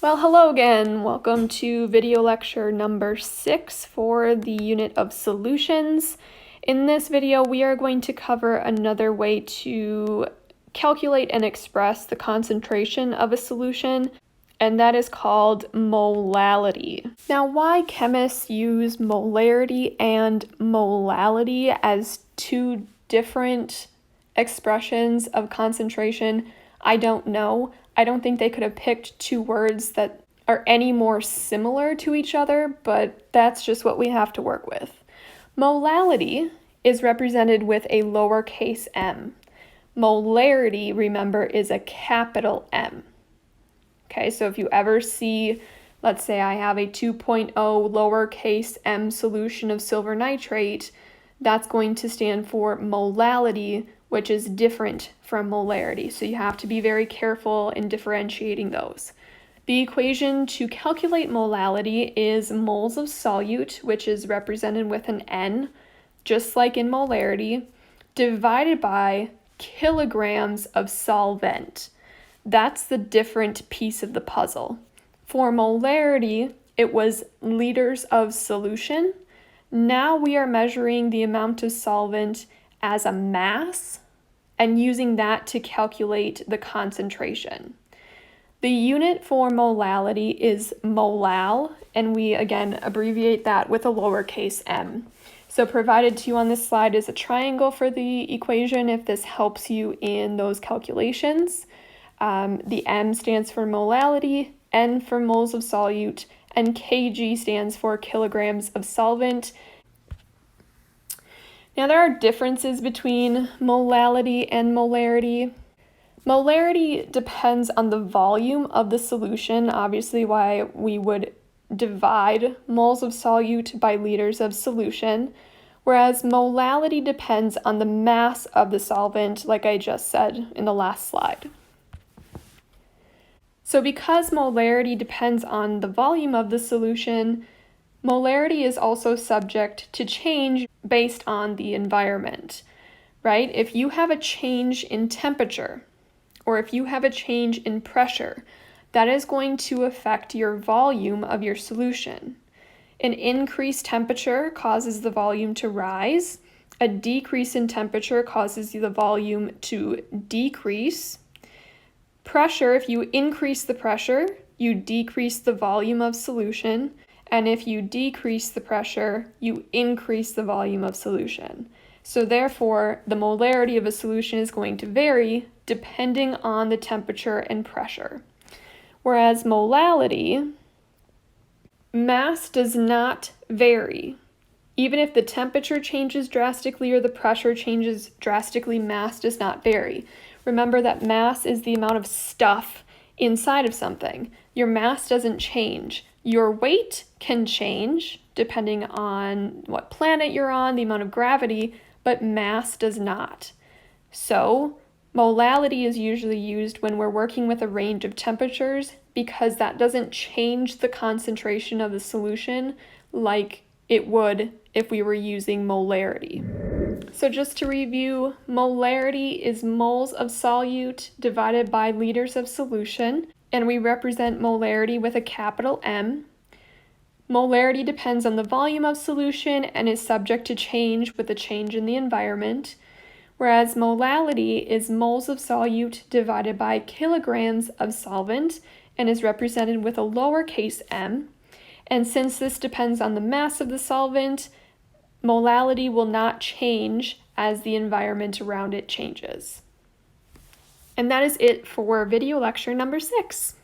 Well, hello again. Welcome to video lecture number 6 for the unit of solutions. In this video, we are going to cover another way to calculate and express the concentration of a solution, and that is called molality. Now, why chemists use molarity and molality as two different expressions of concentration, I don't know. I don't think they could have picked two words that are any more similar to each other, but that's just what we have to work with. Molality is represented with a lowercase m. Molarity, remember, is a capital M. Okay, so if you ever see, let's say I have a 2.0 lowercase m solution of silver nitrate, that's going to stand for molality, which is different from molarity. So you have to be very careful in differentiating those. The equation to calculate molality is moles of solute, which is represented with an N, just like in molarity, divided by kilograms of solvent. That's the different piece of the puzzle. For molarity, it was liters of solution. Now we are measuring the amount of solvent as a mass and using that to calculate the concentration. The unit for molality is molal, and we again abbreviate that with a lowercase m. So provided to you on this slide is a triangle for the equation if this helps you in those calculations. The m stands for molality, n for moles of solute, and kg stands for kilograms of solvent. Now there are differences between molality and molarity. Molarity depends on the volume of the solution, obviously why we would divide moles of solute by liters of solution, whereas molality depends on the mass of the solvent, like I just said in the last slide. So because molarity depends on the volume of the solution, molarity is also subject to change based on the environment, right? If you have a change in temperature, or if you have a change in pressure, that is going to affect your volume of your solution. An increased temperature causes the volume to rise. A decrease in temperature causes the volume to decrease. Pressure, if you increase the pressure, you decrease the volume of solution. And if you decrease the pressure, you increase the volume of solution. So therefore, the molarity of a solution is going to vary depending on the temperature and pressure. Whereas molality, mass does not vary. Even if the temperature changes drastically or the pressure changes drastically, mass does not vary. Remember that mass is the amount of stuff inside of something. Your mass doesn't change. Your weight can change depending on what planet you're on, the amount of gravity, but mass does not. So, molality is usually used when we're working with a range of temperatures because that doesn't change the concentration of the solution like it would if we were using molarity. So just to review, molarity is moles of solute divided by liters of solution, and we represent molarity with a capital M. Molarity depends on the volume of solution and is subject to change with a change in the environment, whereas molality is moles of solute divided by kilograms of solvent and is represented with a lowercase m. And since this depends on the mass of the solvent, molality will not change as the environment around it changes. And that is it for video lecture number 6.